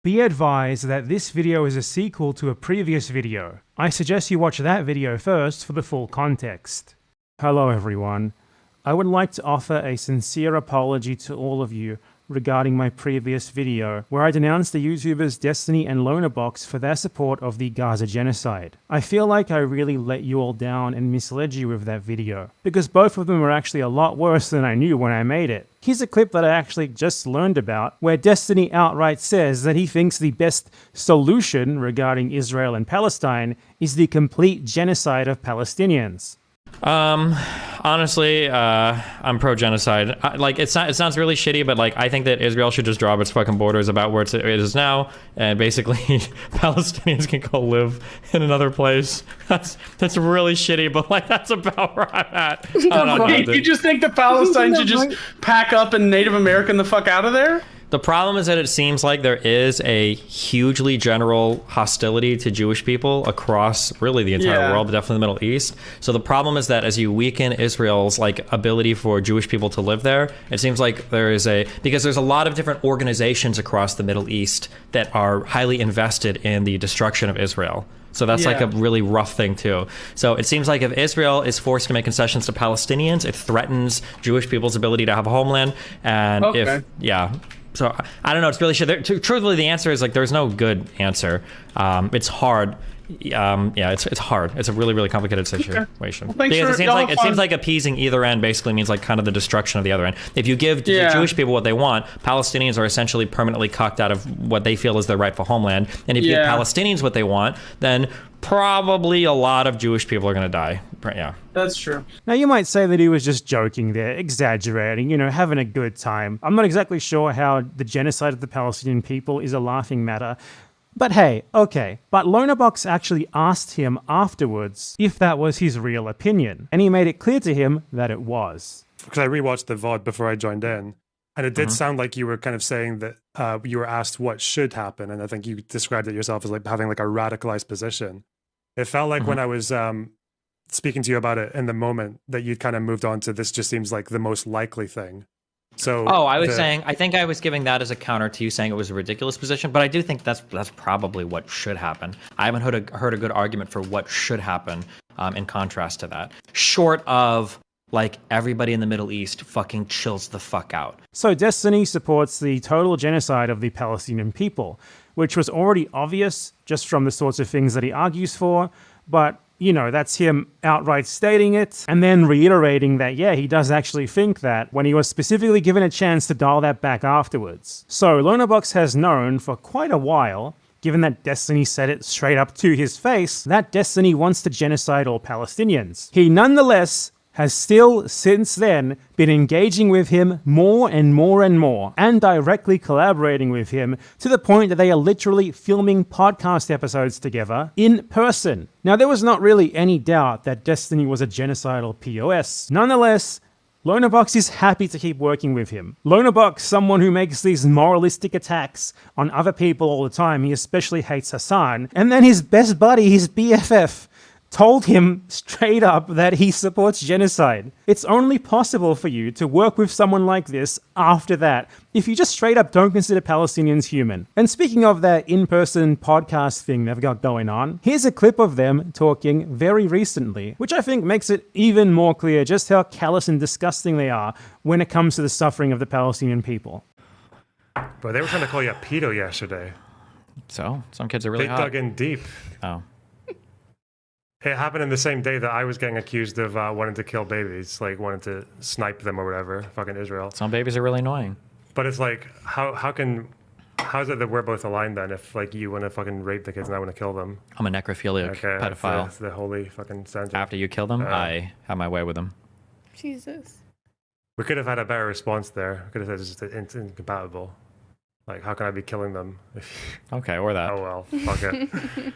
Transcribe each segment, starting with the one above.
Be advised that this video is a sequel to a previous video. I suggest you watch that video first for the full context. Hello everyone. I would like to offer a sincere apology to all of you regarding my previous video, where I denounced the YouTubers Destiny and Lonerbox for their support of the Gaza genocide. I feel like I really let you all down and misled you with that video, because both of them were actually a lot worse than I knew when I made it. Here's a clip that I actually just learned about, where Destiny outright says that he thinks the best solution regarding Israel and Palestine is the complete genocide of Palestinians. Honestly, I'm pro-genocide. It sounds really shitty, but I think that Israel should just drop its fucking borders about where it is now, and basically Palestinians can go live in another place. That's really shitty, but that's about where I'm at. I don't know, you just think that Palestine should just pack up and Native American the fuck out of there? The problem is that it seems like there is a hugely general hostility to Jewish people across really the entire world, but definitely the Middle East. So the problem is that as you weaken Israel's ability for Jewish people to live there, it seems like because there's a lot of different organizations across the Middle East that are highly invested in the destruction of Israel. So that's a really rough thing too. So it seems like if Israel is forced to make concessions to Palestinians, it threatens Jewish people's ability to have a homeland. And So I don't know. It's really shit. Truthfully, the answer is there's no good answer. It's hard. It's hard. It's a really, really complicated situation. Well, Because it seems like appeasing either end basically means kind of the destruction of the other end. If you give Jewish people what they want, Palestinians are essentially permanently cucked out of what they feel is their rightful homeland. And if you give Palestinians what they want, then probably a lot of Jewish people are going to die. Yeah. That's true. Now you might say that he was just joking there, exaggerating, having a good time. I'm not exactly sure how the genocide of the Palestinian people is a laughing matter. But hey, okay. But Lonerbox actually asked him afterwards if that was his real opinion, and he made it clear to him that it was. Because I rewatched the VOD before I joined in, and it did sound like you were kind of saying that you were asked what should happen, and I think you described it yourself as having a radicalized position. It felt like when I was speaking to you about it in the moment that you'd kind of moved on to this just seems like the most likely thing. So I think I was giving that as a counter to you saying it was a ridiculous position, but I do think that's probably what should happen. I haven't heard a good argument for what should happen in contrast to that, short of everybody in the Middle East fucking chills the fuck out. So Destiny supports the total genocide of the Palestinian people, which was already obvious just from the sorts of things that he argues for, but that's him outright stating it and then reiterating that, he does actually think that when he was specifically given a chance to dial that back afterwards. So Lonerbox has known for quite a while, given that Destiny said it straight up to his face, that Destiny wants to genocide all Palestinians. He nonetheless has still since then been engaging with him more and more and more, and directly collaborating with him to the point that they are literally filming podcast episodes together in person. Now, there was not really any doubt that Destiny was a genocidal POS. Nonetheless, Lonerbox is happy to keep working with him. Lonerbox, someone who makes these moralistic attacks on other people all the time, he especially hates Hasan, and then his best buddy, his BFF, told him straight up that he supports genocide. It's only possible for you to work with someone like this after that if you just straight up don't consider Palestinians human. And speaking of that in-person podcast thing they've got going on, here's a clip of them talking very recently, which I think makes it even more clear just how callous and disgusting they are when it comes to the suffering of the Palestinian people. But they were trying to call you a pedo yesterday. So, some kids are really hot. They dug in deep. Oh. It happened in the same day that I was getting accused of wanting to kill babies, wanting to snipe them or whatever, fucking Israel. Some babies are really annoying. But it's how is it that we're both aligned then if you want to fucking rape the kids and I want to kill them? I'm a necrophiliac pedophile. That's the holy fucking standard. After you kill them, I have my way with them. Jesus. We could have had a better response there. We could have said it's just incompatible. How can I be killing them? Okay, or that. Oh well, fuck it.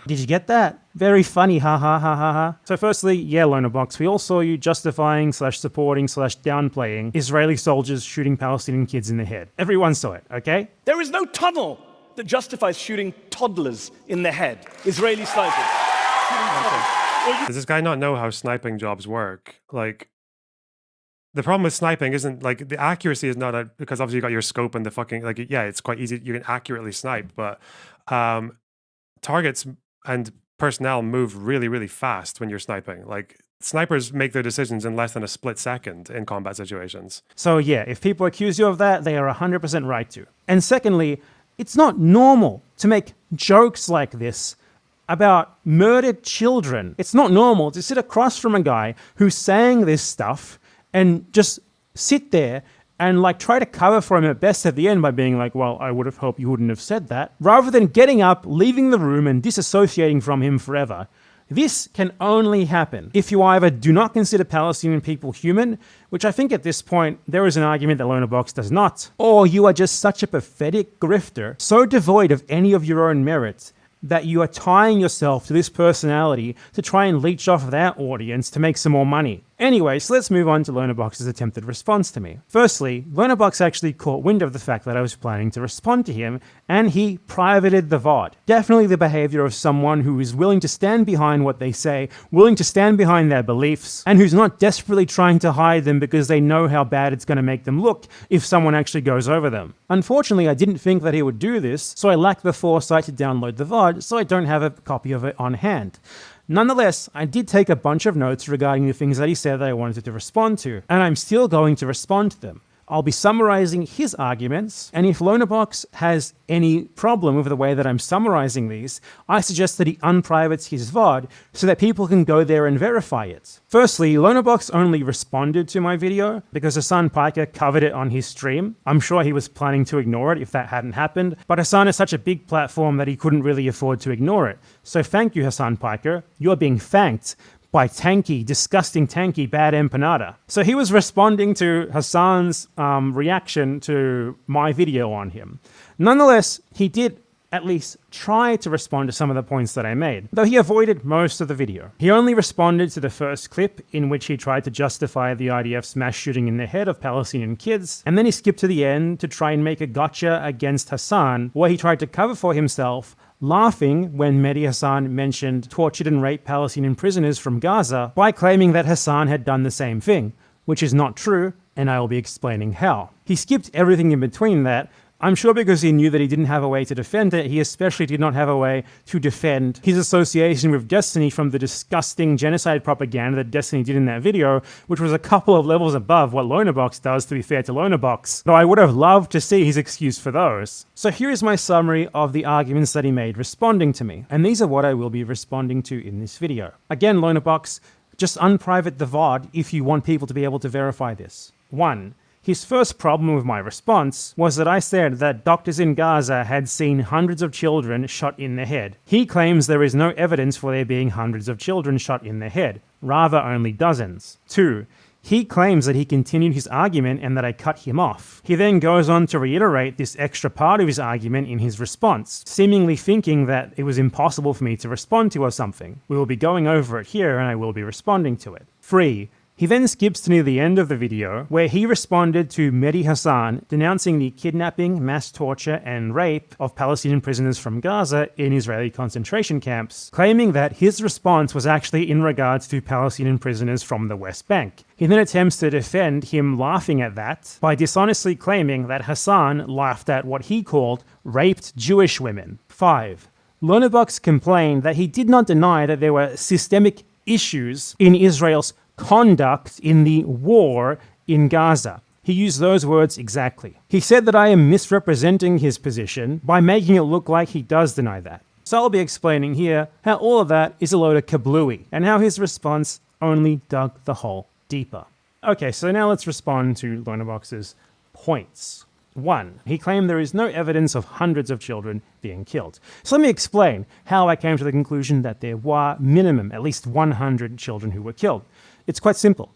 Did you get that? Very funny, ha ha ha ha ha. So firstly, Lonerbox, we all saw you justifying / supporting / downplaying Israeli soldiers shooting Palestinian kids in the head. Everyone saw it, okay? There is no tunnel that justifies shooting toddlers in the head. Israeli snipers. Does this guy not know how sniping jobs work? the problem with sniping isn't like the accuracy is not because obviously you got your scope and the fucking like yeah, it's quite easy. You can accurately snipe, but targets and personnel move really, really fast when you're sniping. Like snipers make their decisions in less than a split second in combat situations. So yeah, if people accuse you of that, they are 100% right to. And secondly, it's not normal to make jokes like this about murdered children. It's not normal to sit across from a guy who's saying this stuff and just sit there and like try to cover for him at best at the end by being like, well, I would have hoped you wouldn't have said that, rather than getting up, leaving the room and disassociating from him forever. This can only happen if you either do not consider Palestinian people human, which I think at this point there is an argument that Lonerbox does not, or you are just such a pathetic grifter, so devoid of any of your own merit, that you are tying yourself to this personality to try and leech off their audience to make some more money. Anyway, so let's move on to Lonerbox's attempted response to me. Firstly, Lonerbox actually caught wind of the fact that I was planning to respond to him, and he privated the VOD. Definitely the behavior of someone who is willing to stand behind what they say, willing to stand behind their beliefs, and who's not desperately trying to hide them because they know how bad it's going to make them look if someone actually goes over them. Unfortunately, I didn't think that he would do this, so I lacked the foresight to download the VOD, so I don't have a copy of it on hand. Nonetheless, I did take a bunch of notes regarding the things that he said that I wanted to respond to, and I'm still going to respond to them. I'll be summarizing his arguments, and if Lonerbox has any problem with the way that I'm summarizing these, I suggest that he unprivates his VOD so that people can go there and verify it. Firstly, Lonerbox only responded to my video because Hasan Piker covered it on his stream. I'm sure he was planning to ignore it if that hadn't happened, but Hasan is such a big platform that he couldn't really afford to ignore it. So thank you, Hasan Piker. You're being thanked by tanky, disgusting tanky, bad empanada. So he was responding to Hasan's reaction to my video on him. Nonetheless, he did at least try to respond to some of the points that I made, though he avoided most of the video. He only responded to the first clip in which he tried to justify the IDF's mass shooting in the head of Palestinian kids, and then he skipped to the end to try and make a gotcha against Hasan, where he tried to cover for himself, laughing when Mehdi Hasan mentioned tortured and raped Palestinian prisoners from Gaza by claiming that Hasan had done the same thing, which is not true, and I will be explaining how. He skipped everything in between that, I'm sure because he knew that he didn't have a way to defend it. He especially did not have a way to defend his association with Destiny from the disgusting genocide propaganda that Destiny did in that video, which was a couple of levels above what Lonerbox does, to be fair to Lonerbox, though I would have loved to see his excuse for those. So here is my summary of the arguments that he made responding to me, and these are what I will be responding to in this video. Again, Lonerbox, just unprivate the VOD if you want people to be able to verify this. 1. His first problem with my response was that I said that doctors in Gaza had seen hundreds of children shot in the head. He claims there is no evidence for there being hundreds of children shot in the head, rather only dozens. 2. He claims that he continued his argument and that I cut him off. He then goes on to reiterate this extra part of his argument in his response, seemingly thinking that it was impossible for me to respond to or something. We will be going over it here and I will be responding to it. 3. He then skips to near the end of the video, where he responded to Mehdi Hasan denouncing the kidnapping, mass torture, and rape of Palestinian prisoners from Gaza in Israeli concentration camps, claiming that his response was actually in regards to Palestinian prisoners from the West Bank. He then attempts to defend him laughing at that by dishonestly claiming that Hasan laughed at what he called raped Jewish women. 5. Lonerbox complained that he did not deny that there were systemic issues in Israel's conduct in the war in Gaza. He used those words exactly. He said that I am misrepresenting his position by making it look like he does deny that. So I'll be explaining here how all of that is a load of kablooey and how his response only dug the hole deeper. Okay, so now let's respond to Lonerbox's points. 1. He claimed there is no evidence of hundreds of children being killed. So let me explain how I came to the conclusion that there were minimum at least 100 children who were killed. It's quite simple.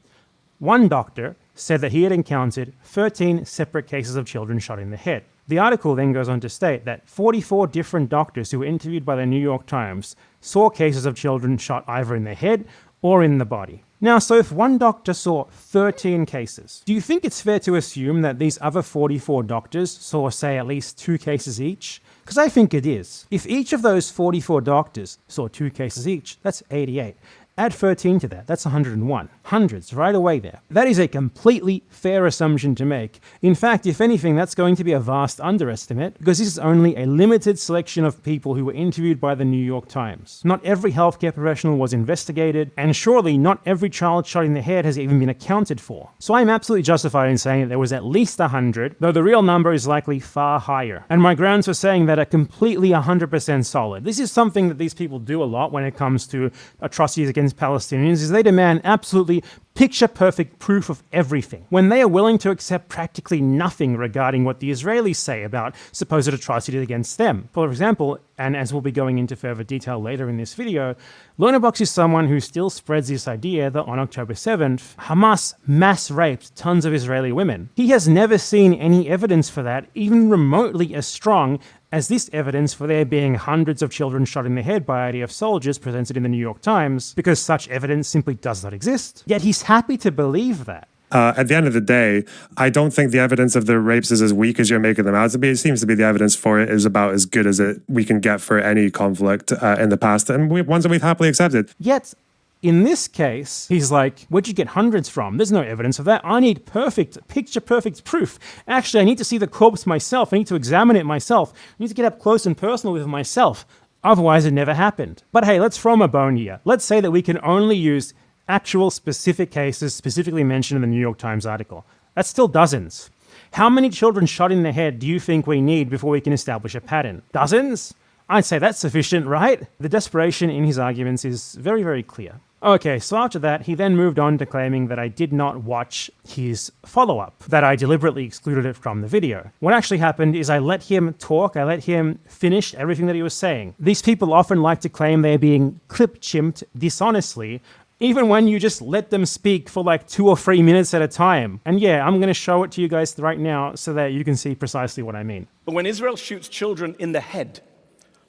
One doctor said that he had encountered 13 separate cases of children shot in the head. The article then goes on to state that 44 different doctors who were interviewed by the New York Times saw cases of children shot either in the head or in the body. Now, so if one doctor saw 13 cases, do you think it's fair to assume that these other 44 doctors saw, say, at least 2 cases each? Because I think it is. If each of those 44 doctors saw 2 cases each, that's 88. Add 13 to that, that's 101. Hundreds right away there. That is a completely fair assumption to make. In fact, if anything, that's going to be a vast underestimate, because this is only a limited selection of people who were interviewed by the New York Times. Not every healthcare professional was investigated, and surely not every child shot in the head has even been accounted for. So I'm absolutely justified in saying that there was at least 100, though the real number is likely far higher. And my grounds for saying that are completely 100% solid. This is something that these people do a lot when it comes to atrocities against Palestinians, is they demand absolutely picture-perfect proof of everything, when they are willing to accept practically nothing regarding what the Israelis say about supposed atrocities against them. For example, and as we'll be going into further detail later in this video, Lonerbox is someone who still spreads this idea that on October 7th, Hamas mass raped tons of Israeli women. He has never seen any evidence for that, even remotely as strong as this evidence for there being hundreds of children shot in the head by IDF soldiers presented in the New York Times, because such evidence simply does not exist. Yet he's happy to believe that. At the end of the day, I don't think the evidence of the rapes is as weak as you're making them out to be. It seems to be the evidence for it is about as good as we can get for any conflict in the past, and ones that we've happily accepted. Yet, in this case, he's like, where'd you get hundreds from? There's no evidence of that. I need picture-perfect proof. Actually, I need to see the corpse myself. I need to examine it myself. I need to get up close and personal with it myself. Otherwise, it never happened. But hey, let's throw him a bone here. Let's say that we can only use actual specific cases specifically mentioned in the New York Times article. That's still dozens. How many children shot in the head do you think we need before we can establish a pattern? Dozens? I'd say that's sufficient, right? The desperation in his arguments is very, very clear. Okay, so after that, he then moved on to claiming that I did not watch his follow-up, that I deliberately excluded it from the video. What actually happened is I let him talk, I let him finish everything that he was saying. These people often like to claim they're being clip-chimped dishonestly, even when you just let them speak for like 2 or 3 minutes at a time. And yeah, I'm going to show it to you guys right now so that you can see precisely what I mean. But when Israel shoots children in the head,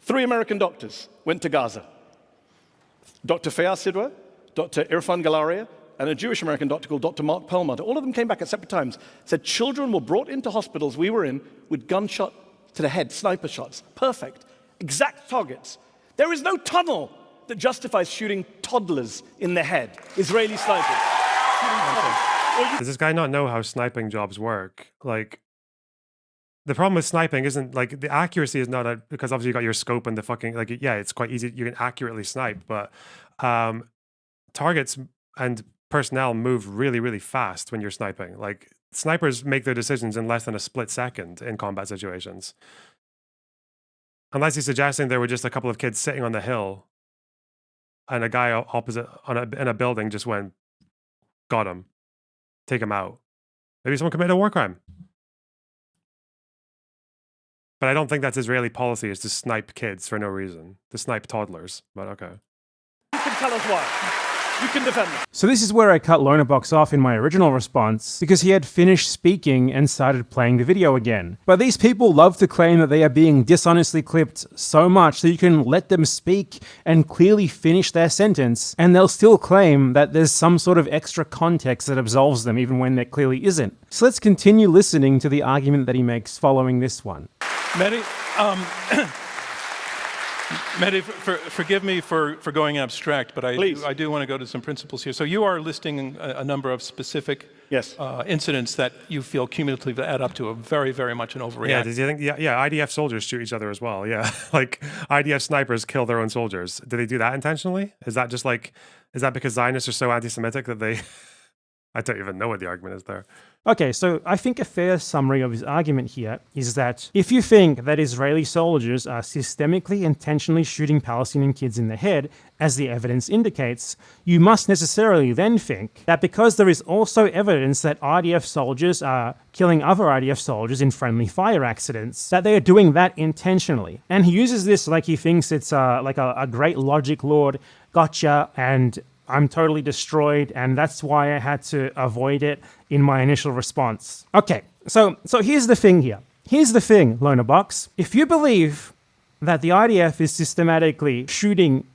3 American doctors went to Gaza. Dr. Feyyaz Sidwa, Dr. Irfan Galaria, and a Jewish American doctor called Dr. Mark Perlmutter. All of them came back at separate times, said children were brought into hospitals we were in with gunshot to the head, sniper shots. Perfect. Exact targets. There is no tunnel that justifies shooting toddlers in the head. Israeli snipers. Does this guy not know how sniping jobs work? Like, the problem with sniping isn't like the accuracy is not because obviously you got your scope and the fucking like yeah, it's quite easy, you can accurately snipe, but targets and personnel move really, really fast when you're sniping. Like, snipers make their decisions in less than a split second in combat situations. Unless he's suggesting there were just a couple of kids sitting on the hill and a guy opposite in a building just went, got him, take him out. Maybe someone committed a war crime. But I don't think that's Israeli policy, is to snipe kids for no reason. To snipe toddlers, but okay. You can tell us why. You can defend them. So this is where I cut Lonerbox off in my original response, because he had finished speaking and started playing the video again. But these people love to claim that they are being dishonestly clipped so much that you can let them speak and clearly finish their sentence, and they'll still claim that there's some sort of extra context that absolves them even when there clearly isn't. So let's continue listening to the argument that he makes following this one. Mehdi, Mehdi, forgive me for going abstract, but I do want to go to some principles here. So you are listing a number of specific incidents that you feel cumulatively add up to a very, very much an overreaction. Yeah, did you think? Yeah, IDF soldiers shoot each other as well. Yeah, like IDF snipers kill their own soldiers. Do they do that intentionally? Is that just like, is that because Zionists are so anti-Semitic that they? I don't even know what the argument is there. Okay, so I think a fair summary of his argument here is that if you think that Israeli soldiers are systemically, intentionally shooting Palestinian kids in the head, as the evidence indicates, you must necessarily then think that because there is also evidence that IDF soldiers are killing other IDF soldiers in friendly fire accidents, that they are doing that intentionally. And he uses this like he thinks it's like a great logic lord, gotcha, and I'm totally destroyed, and that's why I had to avoid it in my initial response. Okay, so here's the thing here. Here's the thing, Lonerbox. If you believe that the IDF is systematically shooting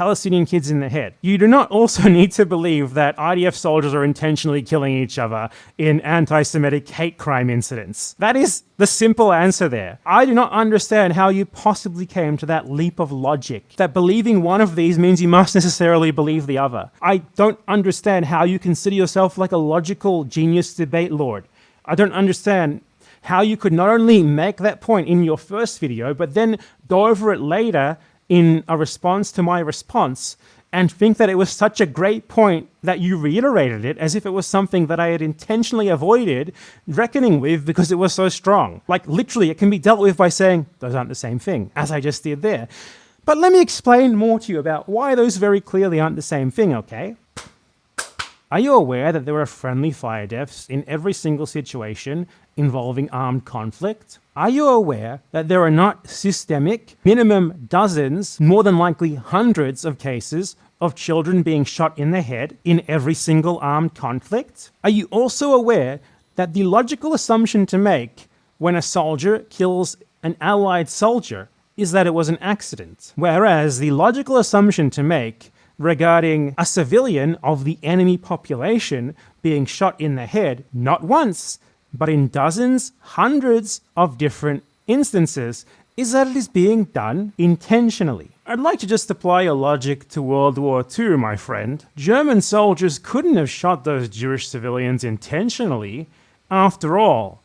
Palestinian kids in the head. You do not also need to believe that IDF soldiers are intentionally killing each other in anti-Semitic hate crime incidents. That is the simple answer there. I do not understand how you possibly came to that leap of logic, that believing one of these means you must necessarily believe the other. I don't understand how you consider yourself like a logical genius debate lord. I don't understand how you could not only make that point in your first video, but then go over it later in a response to my response and think that it was such a great point that you reiterated it as if it was something that I had intentionally avoided reckoning with because it was so strong. Like literally, it can be dealt with by saying, those aren't the same thing, as I just did there. But let me explain more to you about why those very clearly aren't the same thing, okay? Are you aware that there are friendly fire deaths in every single situation involving armed conflict? Are you aware that there are not systemic, minimum dozens, more than likely hundreds of cases of children being shot in the head in every single armed conflict? Are you also aware that the logical assumption to make when a soldier kills an allied soldier is that it was an accident, whereas the logical assumption to make regarding a civilian of the enemy population being shot in the head, not once, but in dozens, hundreds of different instances, is that it is being done intentionally. I'd like to just apply your logic to World War II, my friend. German soldiers couldn't have shot those Jewish civilians intentionally. After all,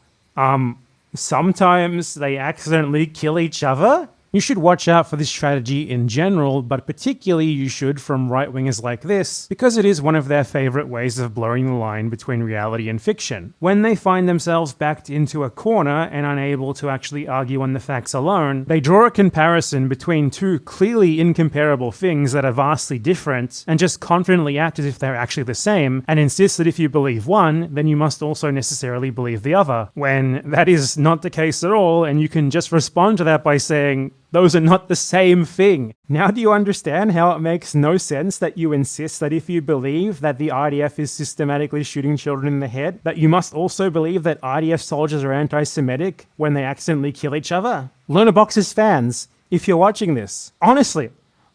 sometimes they accidentally kill each other. You should watch out for this strategy in general, but particularly you should from right-wingers like this, because it is one of their favorite ways of blurring the line between reality and fiction. When they find themselves backed into a corner and unable to actually argue on the facts alone, they draw a comparison between two clearly incomparable things that are vastly different and just confidently act as if they're actually the same, and insist that if you believe one, then you must also necessarily believe the other, when that is not the case at all, and you can just respond to that by saying, those are not the same thing. Now do you understand how it makes no sense that you insist that if you believe that the IDF is systematically shooting children in the head, that you must also believe that IDF soldiers are anti-Semitic when they accidentally kill each other? Lonerbox's fans, if you're watching this, honestly,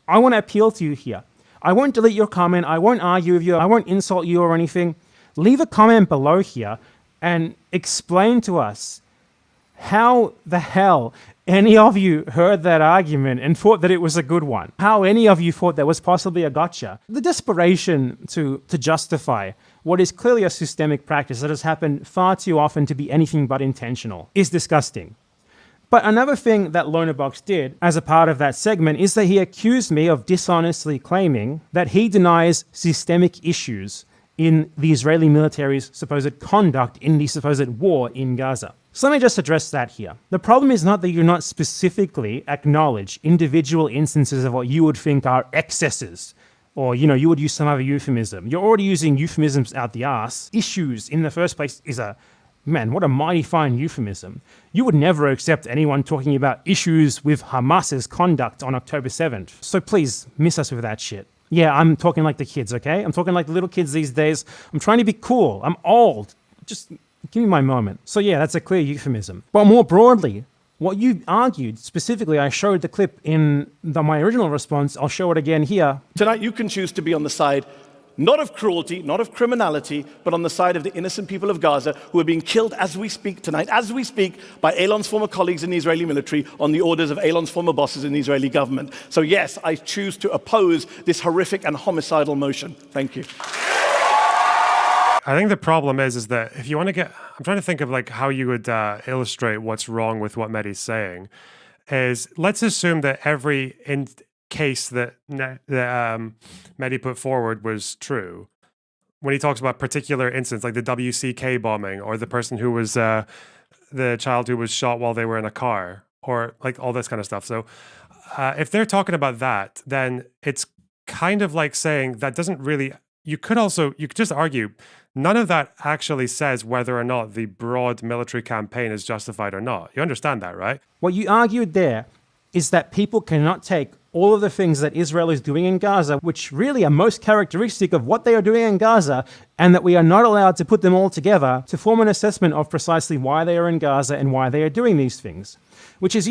I want to appeal to you here. I won't delete your comment, I won't argue with you, I won't insult you or anything. Leave a comment below here and explain to us how the hell any of you heard that argument and thought that it was a good one. How any of you thought there was possibly a gotcha. The desperation to justify what is clearly a systemic practice that has happened far too often to be anything but intentional is disgusting. But another thing that Lonerbox did as a part of that segment is that he accused me of dishonestly claiming that he denies systemic issues in the Israeli military's supposed conduct in the supposed war in Gaza. So let me just address that here. The problem is not that you not specifically acknowledge individual instances of what you would think are excesses, or, you would use some other euphemism. You're already using euphemisms out the ass. Issues in the first place is man, what a mighty fine euphemism. You would never accept anyone talking about issues with Hamas's conduct on October 7th. So please, miss us with that shit. Yeah, I'm talking like the kids, okay? I'm talking like the little kids these days. I'm trying to be cool. I'm old. Just give me my moment. So yeah, that's a clear euphemism. But more broadly, what you argued, specifically, I showed the clip in my original response. I'll show it again here. Tonight you can choose to be on the side not of cruelty, not of criminality, but on the side of the innocent people of Gaza who are being killed as we speak tonight, as we speak, by Elon's former colleagues in the Israeli military on the orders of Elon's former bosses in the Israeli government. So yes, I choose to oppose this horrific and homicidal motion. Thank you. I think the problem is that if you want to get, I'm trying to think of like how you would illustrate what's wrong with what Mehdi's saying, is let's assume that every case that Mehdi put forward was true. When he talks about particular incidents like the WCK bombing or the person who was the child who was shot while they were in a car or like all this kind of stuff. So if they're talking about that, then it's kind of like saying that doesn't really, you could just argue none of that actually says whether or not the broad military campaign is justified or not. You understand that, right? What you argued there is that people cannot take all of the things that Israel is doing in Gaza, which really are most characteristic of what they are doing in Gaza, and that we are not allowed to put them all together to form an assessment of precisely why they are in Gaza and why they are doing these things. which is,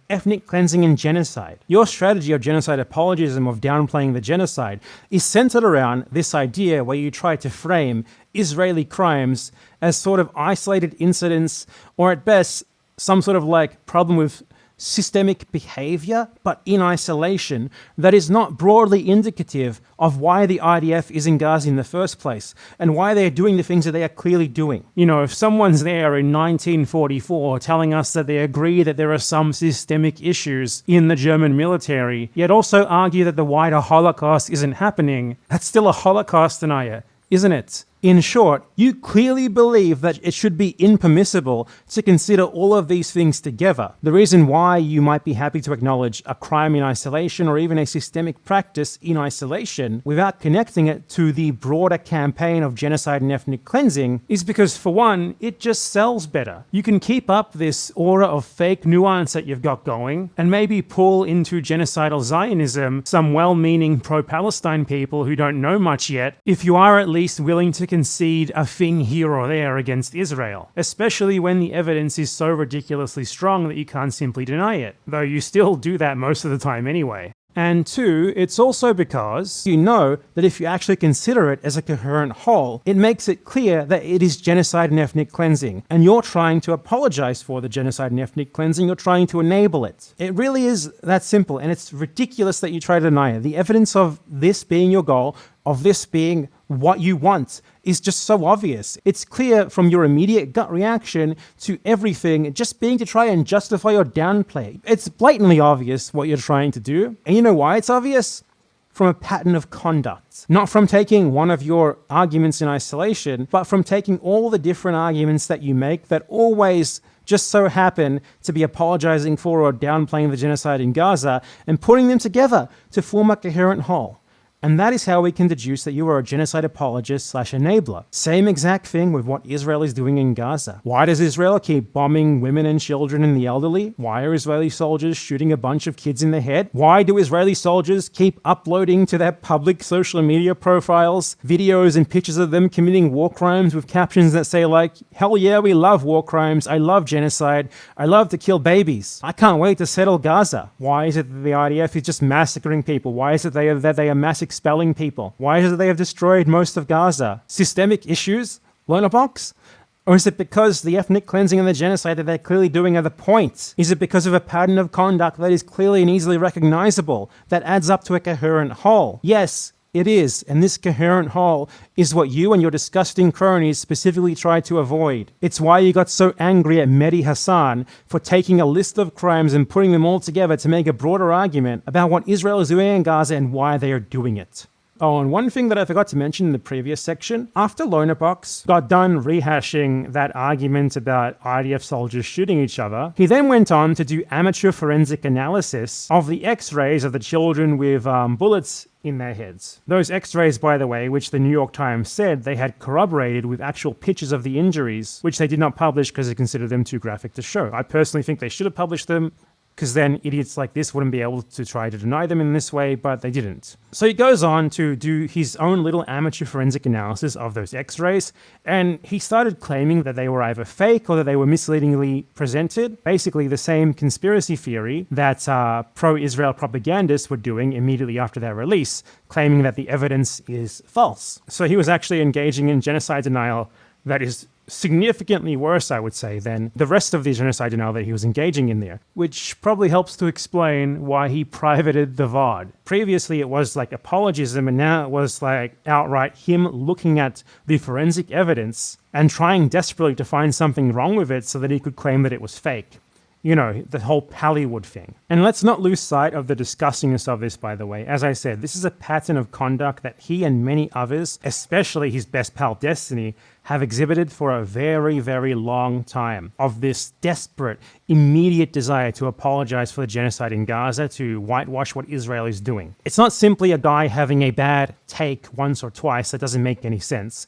ethnic cleansing and genocide. Your strategy of genocide apologism, of downplaying the genocide, is centered around this idea where you try to frame Israeli crimes as sort of isolated incidents, or at best, some sort of like problem with systemic behavior, but in isolation, that is not broadly indicative of why the IDF is in Gaza in the first place and why they're doing the things that they are clearly doing. If someone's there in 1944 telling us that they agree that there are some systemic issues in the German military, yet also argue that the wider Holocaust isn't happening, that's still a Holocaust denier, isn't it? In short, you clearly believe that it should be impermissible to consider all of these things together. The reason why you might be happy to acknowledge a crime in isolation or even a systemic practice in isolation without connecting it to the broader campaign of genocide and ethnic cleansing is because, for one, it just sells better. You can keep up this aura of fake nuance that you've got going and maybe pull into genocidal Zionism some well-meaning pro-Palestine people who don't know much yet, if you are at least willing to concede a thing here or there against Israel, especially when the evidence is so ridiculously strong that you can't simply deny it, though you still do that most of the time anyway. And two, it's also because you know that if you actually consider it as a coherent whole, it makes it clear that it is genocide and ethnic cleansing, and you're trying to apologize for the genocide and ethnic cleansing, you're trying to enable it. It really is that simple, and it's ridiculous that you try to deny it. The evidence of this being your goal, of this being what you want, is just so obvious. It's clear from your immediate gut reaction to everything just being to try and justify or downplay. It's blatantly obvious what you're trying to do. And you know why it's obvious? From a pattern of conduct. Not from taking one of your arguments in isolation, but from taking all the different arguments that you make that always just so happen to be apologizing for or downplaying the genocide in Gaza and putting them together to form a coherent whole. And that is how we can deduce that you are a genocide apologist / enabler. Same exact thing with what Israel is doing in Gaza. Why does Israel keep bombing women and children and the elderly? Why are Israeli soldiers shooting a bunch of kids in the head? Why do Israeli soldiers keep uploading to their public social media profiles videos and pictures of them committing war crimes with captions that say like, hell yeah, we love war crimes, I love genocide, I love to kill babies, I can't wait to settle Gaza? Why is it that the IDF is just massacring people? Why is it that they are mass expelling people? Why is it they have destroyed most of Gaza? Systemic issues? Lonerbox? Or is it because the ethnic cleansing and the genocide that they're clearly doing are the point? Is it because of a pattern of conduct that is clearly and easily recognizable, that adds up to a coherent whole? Yes, it is, and this coherent whole is what you and your disgusting cronies specifically tried to avoid. It's why you got so angry at Mehdi Hasan for taking a list of crimes and putting them all together to make a broader argument about what Israel is doing in Gaza and why they are doing it. Oh, and one thing that I forgot to mention in the previous section, after Lonerbox got done rehashing that argument about IDF soldiers shooting each other, he then went on to do amateur forensic analysis of the x-rays of the children with bullets in their heads. Those x-rays, by the way, which the New York Times said they had corroborated with actual pictures of the injuries, which they did not publish because they considered them too graphic to show. I personally think they should have published them, because then idiots like this wouldn't be able to try to deny them in this way, but they didn't. So he goes on to do his own little amateur forensic analysis of those x-rays, and he started claiming that they were either fake or that they were misleadingly presented. Basically the same conspiracy theory that pro-Israel propagandists were doing immediately after their release, claiming that the evidence is false. So he was actually engaging in genocide denial that is significantly worse, I would say, than the rest of the genocide denial that he was engaging in there, which probably helps to explain why he privated the VOD. Previously, it was like apologism, and now it was like outright him looking at the forensic evidence and trying desperately to find something wrong with it so that he could claim that it was fake. You know, the whole Pallywood thing. And let's not lose sight of the disgustingness of this, by the way. As I said, this is a pattern of conduct that he and many others, especially his best pal Destiny, have exhibited for a very, very long time, of this desperate, immediate desire to apologize for the genocide in Gaza, to whitewash what Israel is doing. It's not simply a guy having a bad take once or twice that doesn't make any sense.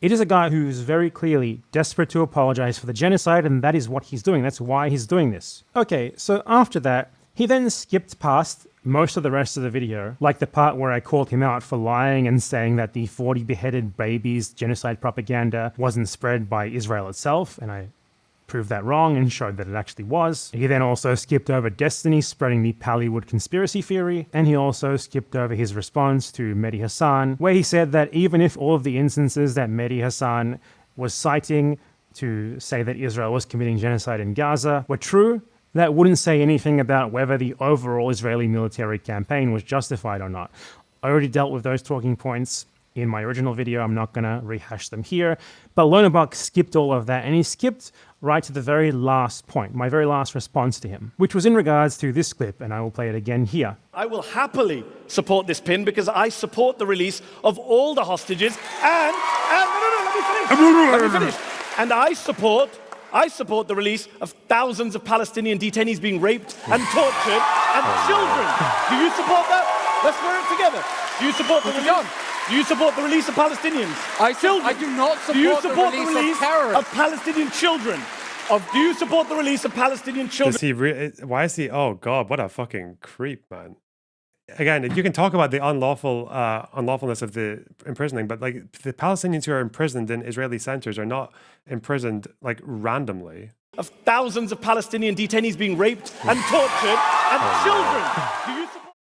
It is a guy who is very clearly desperate to apologize for the genocide, and that is what he's doing. That's why he's doing this. Okay, so after that, he then skipped past most of the rest of the video, like the part where I called him out for lying and saying that the 40 beheaded babies genocide propaganda wasn't spread by Israel itself, and I proved that wrong and showed that it actually was. He then also skipped over Destiny, spreading the Pallywood conspiracy theory, and he also skipped over his response to Mehdi Hasan, where he said that even if all of the instances that Mehdi Hasan was citing to say that Israel was committing genocide in Gaza were true, that wouldn't say anything about whether the overall Israeli military campaign was justified or not. I already dealt with those talking points in my original video. I'm not going to rehash them here. But Lonerbox skipped all of that, and he skipped right to the very last point, my very last response to him, which was in regards to this clip, and I will play it again here. I will happily support this pin because I support the release of all the hostages and let me finish. And I support the release of thousands of Palestinian detainees being raped and tortured and children. Do you support that? Let's wear it together. Do you support the release? Do you support the release of Palestinians? I do not support, do you support the release of terrorists. Of Palestinian children? Do you support the release of Palestinian children? Why is he? Oh God, what a fucking creep, man. Again, you can talk about the unlawfulness of the imprisoning, but like the Palestinians who are imprisoned in Israeli centers are not imprisoned like randomly. Of thousands of Palestinian detainees being raped and tortured and children. Do you support?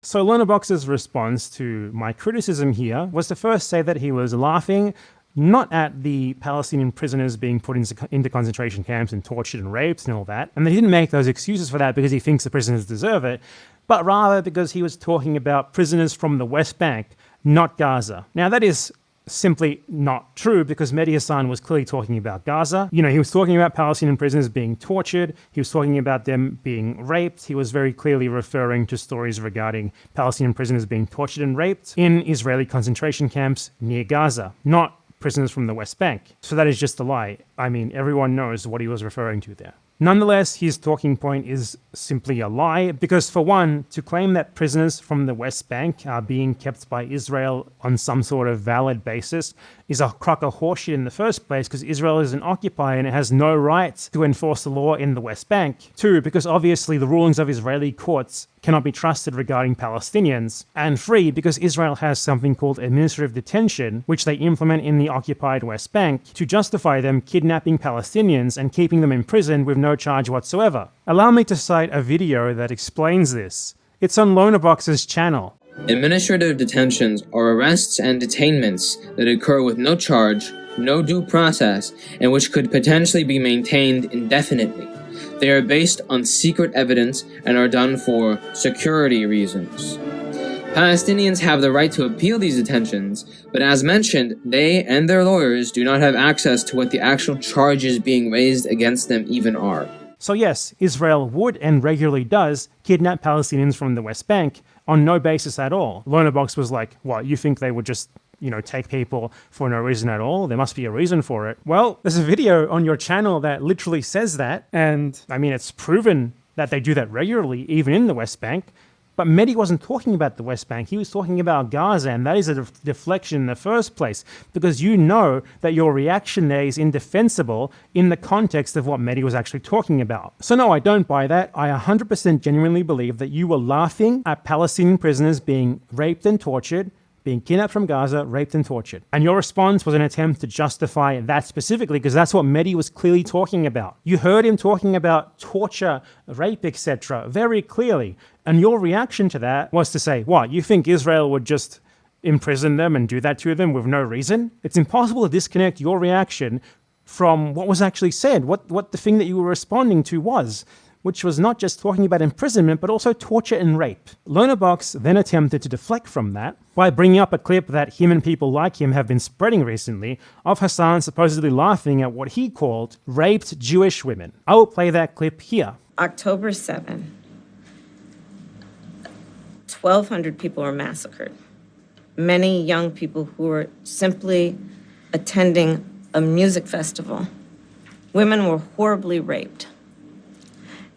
So Lonerbox's response to my criticism here was to first say that he was laughing not at the Palestinian prisoners being put into concentration camps and tortured and raped and all that, and that he didn't make those excuses for that because he thinks the prisoners deserve it, but rather because he was talking about prisoners from the West Bank, not Gaza. Now that is simply not true because Mehdi Hasan was clearly talking about Gaza. You know, he was talking about Palestinian prisoners being tortured. He was talking about them being raped. He was very clearly referring to stories regarding Palestinian prisoners being tortured and raped in Israeli concentration camps near Gaza, not prisoners from the West Bank. So that is just a lie. I mean, everyone knows what he was referring to there. Nonetheless, his talking point is simply a lie because, for one, to claim that prisoners from the West Bank are being kept by Israel on some sort of valid basis is a crock of horseshit in the first place because Israel is an occupier and it has no right to enforce the law in the West Bank. Two, because obviously the rulings of Israeli courts cannot be trusted regarding Palestinians. And three, because Israel has something called administrative detention, which they implement in the occupied West Bank to justify them kidnapping Palestinians and keeping them imprisoned with no charge whatsoever. Allow me to cite a video that explains this. It's on Lonerbox's channel. Administrative detentions are arrests and detainments that occur with no charge, no due process, and which could potentially be maintained indefinitely. They are based on secret evidence and are done for security reasons. Palestinians have the right to appeal these detentions, but as mentioned, they and their lawyers do not have access to what the actual charges being raised against them even are. So yes, Israel would and regularly does kidnap Palestinians from the West Bank on no basis at all. Lonerbox was like, what, you think they would just, take people for no reason at all? There must be a reason for it. Well, there's a video on your channel that literally says that, and I mean, it's proven that they do that regularly, even in the West Bank. But Mehdi wasn't talking about the West Bank, he was talking about Gaza, and that is a deflection in the first place, because you know that your reaction there is indefensible in the context of what Mehdi was actually talking about. So no, I don't buy that. I 100% genuinely believe that you were laughing at Palestinian prisoners being raped and tortured, being kidnapped from Gaza, raped and tortured. And your response was an attempt to justify that specifically, because that's what Mehdi was clearly talking about. You heard him talking about torture, rape, etc. very clearly. And your reaction to that was to say, what, you think Israel would just imprison them and do that to them with no reason? It's impossible to disconnect your reaction from what was actually said, what the thing that you were responding to was, which was not just talking about imprisonment, but also torture and rape. Lonerbox then attempted to deflect from that by bringing up a clip that him and people like him have been spreading recently of Hasan supposedly laughing at what he called raped Jewish women. I will play that clip here. October 7, 1,200 people were massacred. Many young people who were simply attending a music festival. Women were horribly raped.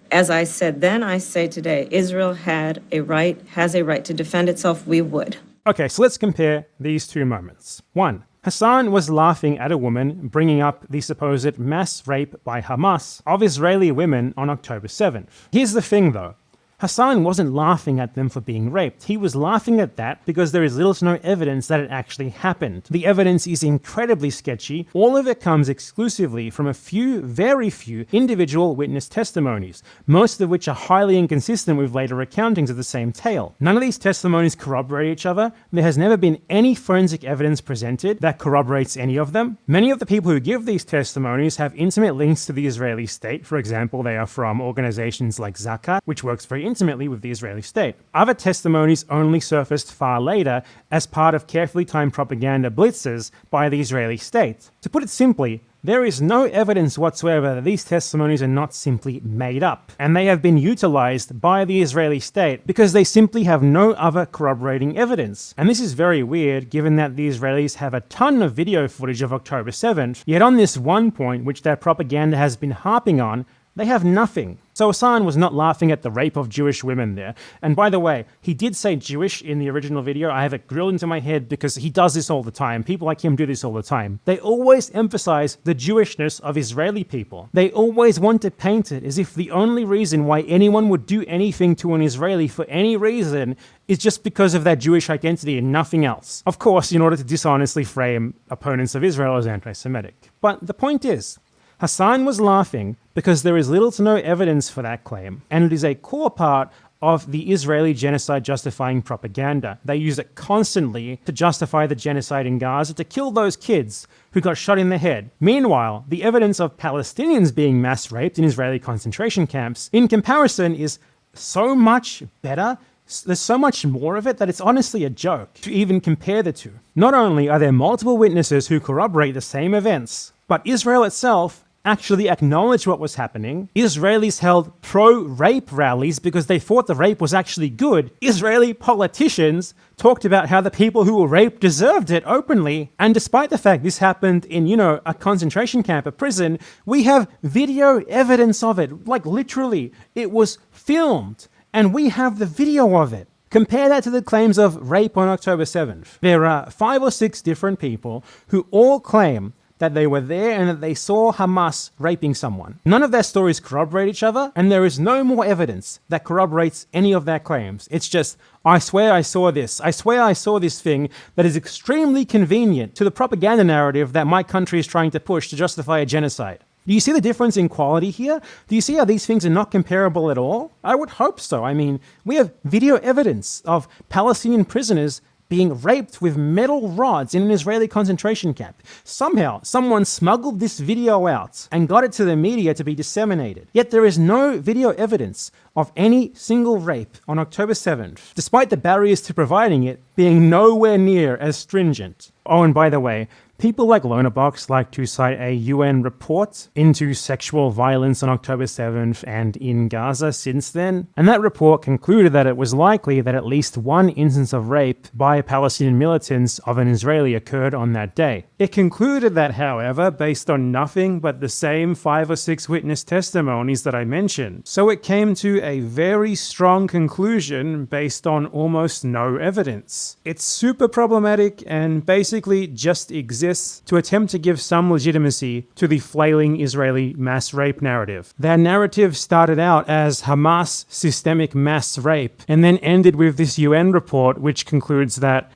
As I said then, I say today, Israel has a right to defend itself. We would. Okay, so let's compare these two moments. One, Hasan was laughing at a woman bringing up the supposed mass rape by Hamas of Israeli women on October 7th. Here's the thing though. Hasan wasn't laughing at them for being raped. He was laughing at that because there is little to no evidence that it actually happened. The evidence is incredibly sketchy. All of it comes exclusively from a few, very few, individual witness testimonies, most of which are highly inconsistent with later accountings of the same tale. None of these testimonies corroborate each other. There has never been any forensic evidence presented that corroborates any of them. Many of the people who give these testimonies have intimate links to the Israeli state. For example, they are from organizations like Zaka, which works very intimately with the Israeli state. Other testimonies only surfaced far later as part of carefully timed propaganda blitzes by the Israeli state. To put it simply, there is no evidence whatsoever that these testimonies are not simply made up, and they have been utilized by the Israeli state because they simply have no other corroborating evidence. And this is very weird given that the Israelis have a ton of video footage of October 7th, yet on this one point which their propaganda has been harping on, they have nothing. So Hasan was not laughing at the rape of Jewish women there. And by the way, he did say Jewish in the original video. I have it drilled into my head because he does this all the time. People like him do this all the time. They always emphasize the Jewishness of Israeli people. They always want to paint it as if the only reason why anyone would do anything to an Israeli for any reason is just because of their Jewish identity and nothing else. Of course, in order to dishonestly frame opponents of Israel as anti-Semitic. But the point is, Hasan was laughing because there is little to no evidence for that claim, and it is a core part of the Israeli genocide justifying propaganda. They use it constantly to justify the genocide in Gaza, to kill those kids who got shot in the head. Meanwhile, the evidence of Palestinians being mass raped in Israeli concentration camps, in comparison, is so much better. There's so much more of it that it's honestly a joke to even compare the two. Not only are there multiple witnesses who corroborate the same events, but Israel itself actually acknowledged what was happening. Israelis held pro-rape rallies because they thought the rape was actually good. Israeli politicians talked about how the people who were raped deserved it openly. And despite the fact this happened in, a concentration camp, a prison, we have video evidence of it. Like literally, it was filmed and we have the video of it. Compare that to the claims of rape on October 7th. There are 5 or 6 different people who all claim that they were there and that they saw Hamas raping someone. None of their stories corroborate each other, and there is no more evidence that corroborates any of their claims. It's just, I swear I saw this. I swear I saw this thing that is extremely convenient to the propaganda narrative that my country is trying to push to justify a genocide. Do you see the difference in quality here? Do you see how these things are not comparable at all? I would hope so. I mean, we have video evidence of Palestinian prisoners being raped with metal rods in an Israeli concentration camp. Somehow, someone smuggled this video out and got it to the media to be disseminated. Yet there is no video evidence of any single rape on October 7th, despite the barriers to providing it being nowhere near as stringent. Oh, and by the way, people like Lonerbox like to cite a UN report into sexual violence on October 7th and in Gaza since then, and that report concluded that it was likely that at least one instance of rape by Palestinian militants of an Israeli occurred on that day. It concluded that, however, based on nothing but the same 5 or 6 witness testimonies that I mentioned. So it came to a very strong conclusion based on almost no evidence. It's super problematic and basically just exists to attempt to give some legitimacy to the flailing Israeli mass rape narrative. Their narrative started out as Hamas systemic mass rape and then ended with this UN report which concludes that,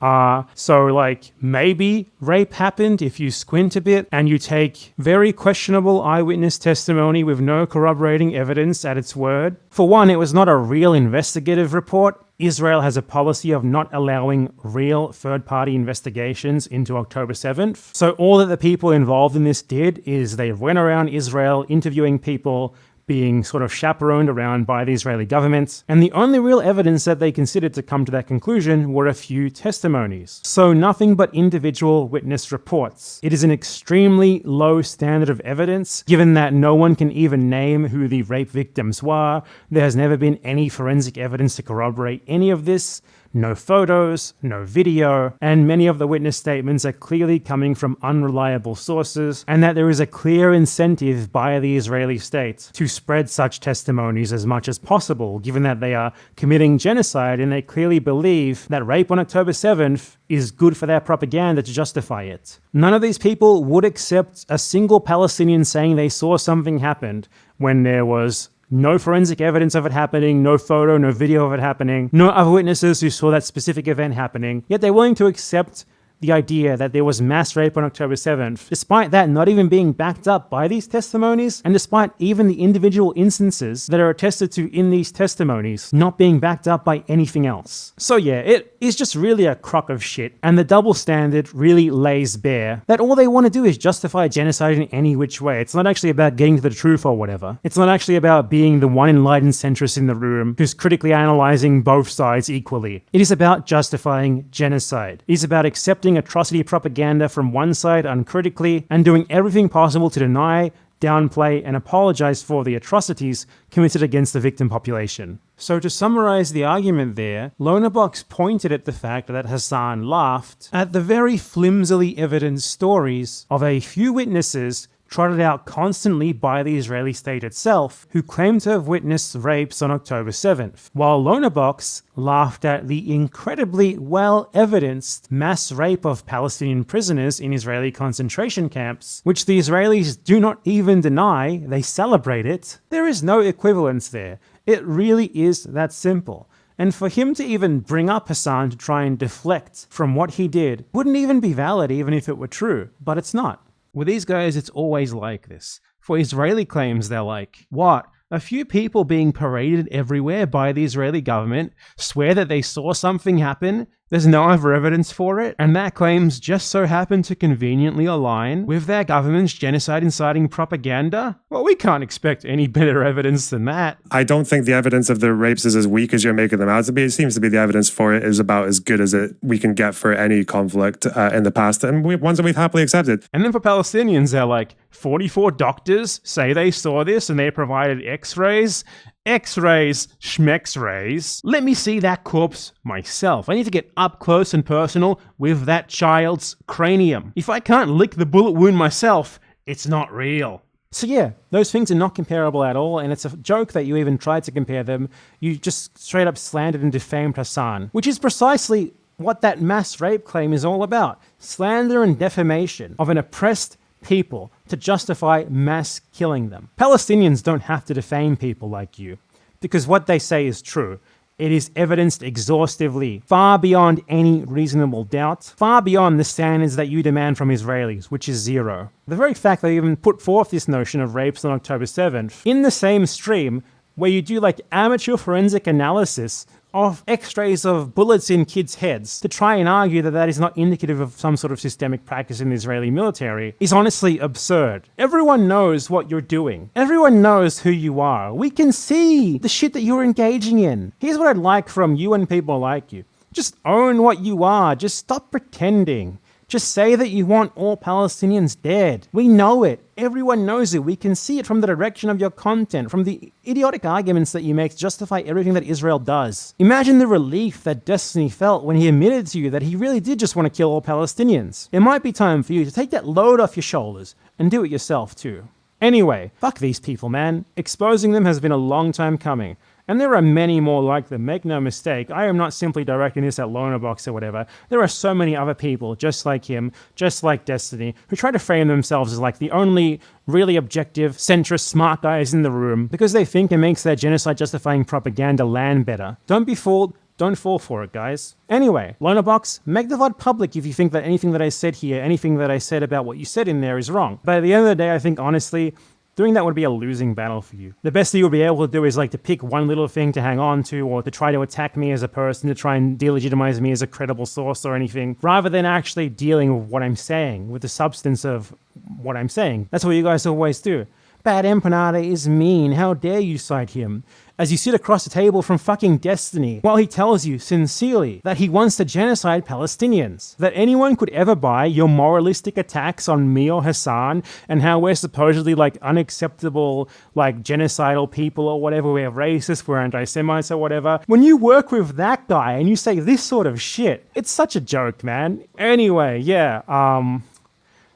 maybe rape happened if you squint a bit and you take very questionable eyewitness testimony with no corroborating evidence at its word. For one, it was not a real investigative report. Israel has a policy of not allowing real third-party investigations into October 7th. So all that the people involved in this did is they went around Israel interviewing people, being sort of chaperoned around by the Israeli government, and the only real evidence that they considered to come to that conclusion were a few testimonies. So nothing but individual witness reports. It is an extremely low standard of evidence, given that no one can even name who the rape victims were. There has never been any forensic evidence to corroborate any of this. No photos, no video, and many of the witness statements are clearly coming from unreliable sources, and that there is a clear incentive by the Israeli state to spread such testimonies as much as possible, given that they are committing genocide and they clearly believe that rape on October 7th is good for their propaganda to justify it. None of these people would accept a single Palestinian saying they saw something happened when there was No forensic evidence of it happening, no photo, no video of it happening, no other witnesses who saw that specific event happening, yet they're willing to accept the idea that there was mass rape on October 7th, despite that not even being backed up by these testimonies, and despite even the individual instances that are attested to in these testimonies not being backed up by anything else. So yeah, it is just really a crock of shit, and the double standard really lays bare that all they want to do is justify genocide in any which way. It's not actually about getting to the truth or whatever. It's not actually about being the one enlightened centrist in the room who's critically analyzing both sides equally. It is about justifying genocide. It is about accepting atrocity propaganda from one side uncritically and doing everything possible to deny, downplay, and apologize for the atrocities committed against the victim population. So to summarize the argument there, Lonerbox pointed at the fact that Hasan laughed at the very flimsily evident stories of a few witnesses trotted out constantly by the Israeli state itself, who claimed to have witnessed rapes on October 7th, while Lonerbox laughed at the incredibly well-evidenced mass rape of Palestinian prisoners in Israeli concentration camps, which the Israelis do not even deny, they celebrate it. There is no equivalence there. It really is that simple. And for him to even bring up Hasan to try and deflect from what he did wouldn't even be valid even if it were true, but it's not. With these guys, it's always like this. For Israeli claims, they're like, what? A few people being paraded everywhere by the Israeli government swear that they saw something happen, there's no other evidence for it, and their claims just so happen to conveniently align with their government's genocide-inciting propaganda? Well, we can't expect any better evidence than that. I don't think the evidence of the rapes is as weak as you're making them out to be. It seems to be the evidence for it is about as good as we can get for any conflict in the past, and ones that we've happily accepted. And then for Palestinians, they're like, 44 doctors say they saw this and they provided x-rays. X-rays, schmex-rays. Let me see that corpse myself. I need to get up close and personal with that child's cranium. If I can't lick the bullet wound myself, it's not real. So yeah, those things are not comparable at all, and it's a joke that you even tried to compare them. You just straight up slandered and defamed Hasan, which is precisely what that mass rape claim is all about. Slander and defamation of an oppressed people to justify mass killing them. Palestinians don't have to defame people like you, because what they say is true. It is evidenced exhaustively, far beyond any reasonable doubt, far beyond the standards that you demand from Israelis, which is zero. The very fact that they even put forth this notion of rapes on October 7th, in the same stream where you do like amateur forensic analysis of x-rays of bullets in kids' heads to try and argue that that is not indicative of some sort of systemic practice in the Israeli military is honestly absurd. Everyone knows what you're doing. Everyone knows who you are. We can see the shit that you're engaging in. Here's what I'd like from you and people like you. Just own what you are. Just stop pretending. Just say that you want all Palestinians dead. We know it. Everyone knows it. We can see it from the direction of your content, from the idiotic arguments that you make to justify everything that Israel does. Imagine the relief that Destiny felt when he admitted to you that he really did just want to kill all Palestinians. It might be time for you to take that load off your shoulders and do it yourself too. Anyway, fuck these people, man. Exposing them has been a long time coming. And there are many more like them, make no mistake. I am not simply directing this at Lonerbox or whatever. There are so many other people, just like him, just like Destiny, who try to frame themselves as like the only really objective, centrist, smart guys in the room because they think it makes their genocide-justifying propaganda land better. Don't be fooled. Don't fall for it, guys. Anyway, Lonerbox, make the VOD public if you think that anything that I said here, anything that I said about what you said in there is wrong. But at the end of the day, I think, honestly, doing that would be a losing battle for you. The best that you would be able to do is like to pick one little thing to hang on to or to try to attack me as a person, to try and delegitimize me as a credible source or anything, rather than actually dealing with what I'm saying, with the substance of what I'm saying. That's what you guys always do. Bad Empanada is mean. How dare you cite him? As you sit across the table from fucking Destiny, while he tells you sincerely that he wants to genocide Palestinians, that anyone could ever buy your moralistic attacks on me or Hasan and how we're supposedly like unacceptable, like genocidal people or whatever, we're racist, we're anti-Semites or whatever. When you work with that guy and you say this sort of shit, it's such a joke, man. Anyway, yeah,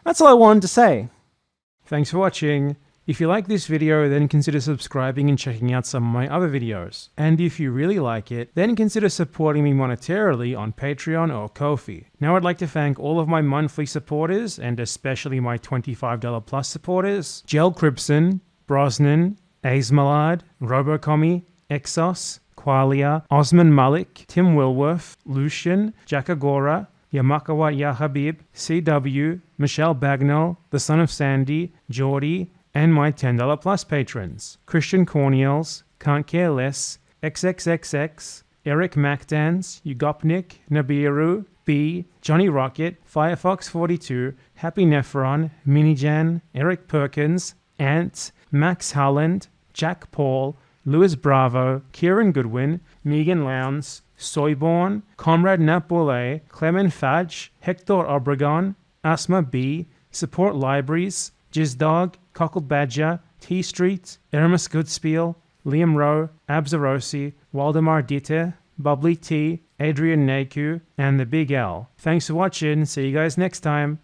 that's all I wanted to say. Thanks for watching. If you like this video, then consider subscribing and checking out some of my other videos. And if you really like it, then consider supporting me monetarily on Patreon or Ko-fi. Now I'd like to thank all of my monthly supporters, and especially my $25 plus supporters, Gel Cribson, Brosnan, Aizmalad, Robocomi, Exos, Qualia, Osman Malik, Tim Wilworth, Lucian, Jackagora, Yamakawa Yahabib, CW, Michelle Bagnall, The Son of Sandy, Geordie, and my $10 plus patrons. Christian Corniels, Can't Care Less, XXXX, Eric Macdans, Ugopnik, Nabiru, B, Johnny Rocket, Firefox42, Happy Nephron, Minijan, Eric Perkins, Ant, Max Holland, Jack Paul, Louis Bravo, Kieran Goodwin, Megan Lowndes, Soyborn, Comrade Napole, Clement Fadge, Hector Obregon, Asma B, Support Libraries, Jizdog, Cockle Badger, T Street, Eramis Goodspiel, Liam Rowe, Abzarosi, Waldemar Dieter, Bubbly T, Adrian Naku, and the Big L. Thanks for watching. See you guys next time.